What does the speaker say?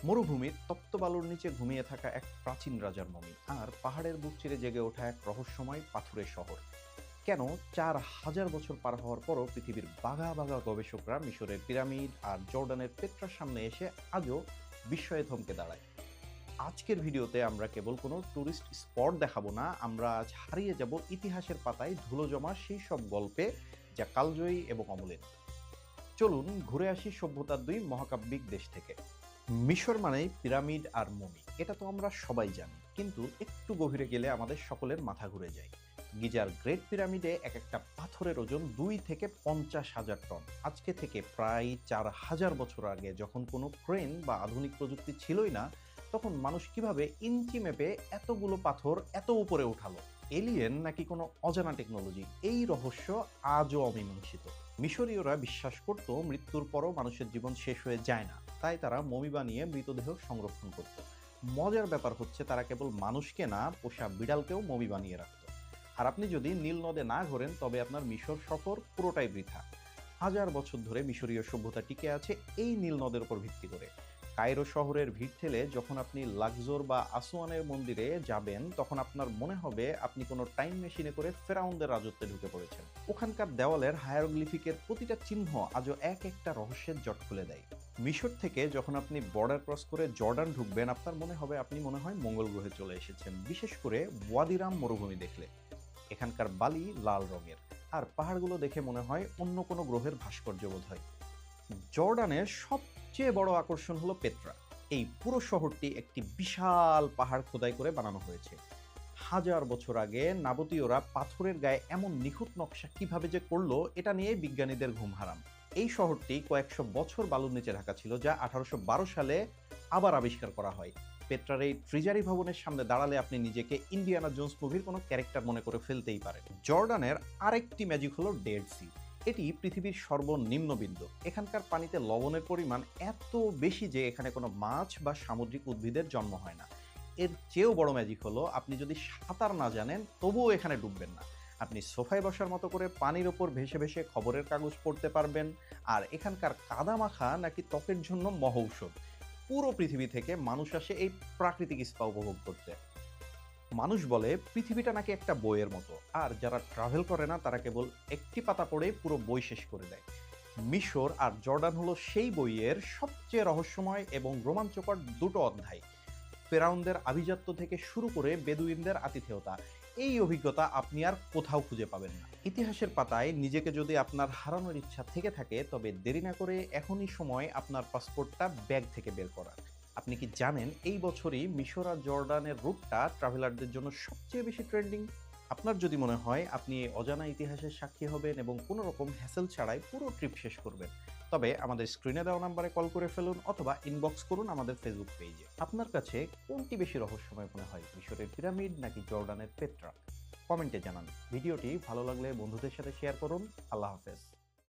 মরুভূমির তপ্ত বালুর নিচে ঘুমিয়ে থাকা এক প্রাচীন রাজার মমি আর পাহাড়ের বুক চিরে জেগে ওঠা এক রহস্যময় পাথুরে শহর। কেন 4,000 বছর পার হওয়ার পরও পৃথিবীর বাঘা বাঘা গবেষকরা মিশরের পিরামিড আর জর্ডানের পেট্রার সামনে এসে আজও বিস্ময়ে থমকে দাঁড়ায়? আজকের ভিডিওতে আমরা কেবল কোনো ট্যুরিস্ট স্পট দেখাবো না, আমরা আজ হারিয়ে যাব ইতিহাসের পাতায় ধুলো জমা সেই সব গল্পে যা কালজয়ী এবং অমূল্য। চলুন ঘুরে আসি সভ্যতার দুই মহাকাব্যিক দেশ থেকে। মিশর মানেই পিরামিড আর মমি, এটা তো আমরা সবাই জানি, কিন্তু একটু গভীরে গেলে আমাদের সকলের মাথা ঘুরে যায়। গিজার গ্রেট পিরামিডে এক একটা পাথরের ওজন 2 থেকে 50,000 টন। আজকে থেকে প্রায় 4,000 বছর আগে, যখন কোনো ক্রেন বা আধুনিক প্রযুক্তি ছিলই না, তখন মানুষ কিভাবে ইঞ্চি মেপে এতগুলো পাথর এত উপরে উঠালো? এলিয়েন নাকি কোনো অজানা টেকনোলজি? এই রহস্য আজও অমীমাংসিত। মিশরীয়রা বিশ্বাস করত মৃত্যুর পরও মানুষের জীবন শেষ হয়ে যায় না, তাই তারা মমি বানিয়ে মৃতদেহ সংরক্ষণ করত। মজার ব্যাপার হচ্ছে, তারা কেবল মানুষকে না, পোষা বিড়ালকেও মমি বানিয়ে রাখত। আর আপনি যদি নীল নদে না ঘোরেন, তবে আপনার মিশর সফর পুরোটাই বৃথা। 1000 বছর ধরে মিশরীয় সভ্যতা টিকে আছে এই নীল নদের উপর ভিত্তি করে। কায়রো শহরের ভিড় ঠেলে যখন আপনি লাকজোর বা আসওয়ানের মন্দিরে যাবেন, তখন আপনার মনে হবে আপনি কোনো টাইম মেশিনে করে ফেরাউনদের রাজত্বে ঢুকে পড়েছেন। ওখানকার দেওয়ালের হায়ারোগ্লিফিকের প্রতিটা চিহ্ন আজও এক একটা রহস্যের জট খুলে দেয়। মিশর থেকে যখন আপনি বর্ডার ক্রস করে জর্ডান ঢুকবেন, আপনার মনে হবে আপনি মনে হয় মঙ্গল গ্রহে চলে এসেছেন, বিশেষ করে ওয়াদিরাম মরুভূমি দেখলে। এখানকার বালি লাল রঙের, আর পাহাড়গুলো দেখে মনে হয় অন্য কোনো গ্রহের ভাস্কর্য বোধ হয়। জর্ডানের সবচেয়ে বড় আকর্ষণ হলো পেট্রা। এই পুরো শহরটি একটি বিশাল পাহাড় খোদাই করে বানানো হয়েছে। 1000 বছর আগে নাবতীয়রা পাথরের গায়ে এমন নিখুঁত নকশা কিভাবে যে করলো, এটা নিয়ে বিজ্ঞানীদের ঘুম হারাম। এই শহরটি কয়েকশো বছর বালুর নিচে ঢাকা ছিল, যা 1812 সালে আবার আবিষ্কার করা হয়। পেট্রার এই ট্রিজারি ভবনের সামনে দাঁড়ালে আপনি নিজেকে ইন্ডিয়ানা জোন্স মুভির কোনো ক্যারেক্টার মনে করে ফেলতেই পারেন। জর্ডানের আরেকটি ম্যাজিক হলো ডেড সি। এটি পৃথিবীর সর্বনিম্ন বিন্দু। এখানকার পানিতে লবণের পরিমাণ এত বেশি যে এখানে কোনো মাছ বা সামুদ্রিক উদ্ভিদের জন্ম হয় না। এর চেয়েও বড় ম্যাজিক হলো, আপনি যদি সাঁতার না জানেন তবুও এখানে ডুববেন না। আপনি সোফায় বসার মতো করে পানির ওপর ভেসে ভেসে খবরের কাগজ পড়তে পারবেন। আর এখানকার কাদামাখা নাকি ত্বকের জন্য মহৌষধ। পুরো পৃথিবী থেকে মানুষ আসে এই প্রাকৃতিক স্পা উপভোগ করতে। মানুষ বলে পৃথিবীটা নাকি একটা বইয়ের মতো, আর যারা ট্রাভেল করে না তারা কেবল একটি পাতা পড়ে পুরো বই শেষ করে দেয়। মিশর আর জর্ডান হলো সেই বইয়ের সবচেয়ে রহস্যময় এবং রোমাঞ্চকর দুটো অধ্যায়। ফেরাউনদের আভিজাত্য থেকে শুরু করে বেদুইনদের আতিথেয়তা, এই অভিজ্ঞতা আপনি আর কোথাও খুঁজে পাবেন না। ইতিহাসের পাতায় নিজেকে যদি আপনার হারানোর ইচ্ছা থেকে থাকে, তবে দেরি না করে এখনই সময় আপনার পাসপোর্টটা ব্যাগ থেকে বের করা। আপনি কি জানেন এই বছরই মিশর আর জর্ডানের রুটটা ট্রাভেলারদের জন্য সবচেয়ে বেশি ট্রেন্ডিং? আপনার যদি মনে হয় আপনি এই অজানা ইতিহাসের সাক্ষী হবেন এবং কোনো রকম হ্যাসেল ছাড়াই পুরো ট্রিপ শেষ করবেন, তবে আমাদের স্ক্রিনে দেওয়া নাম্বারে কল করে ফেলুন অথবা ইনবক্স করুন আমাদের ফেসবুক পেজে। আপনার কাছে কোনটি বেশি রহস্যময় মনে হয়, মিশরের পিরামিড নাকি জর্ডানের পেট্রা? কমেন্টে জানান। ভিডিওটি ভালো লাগলে বন্ধুদের সাথে শেয়ার করুন। আল্লাহ হাফেজ।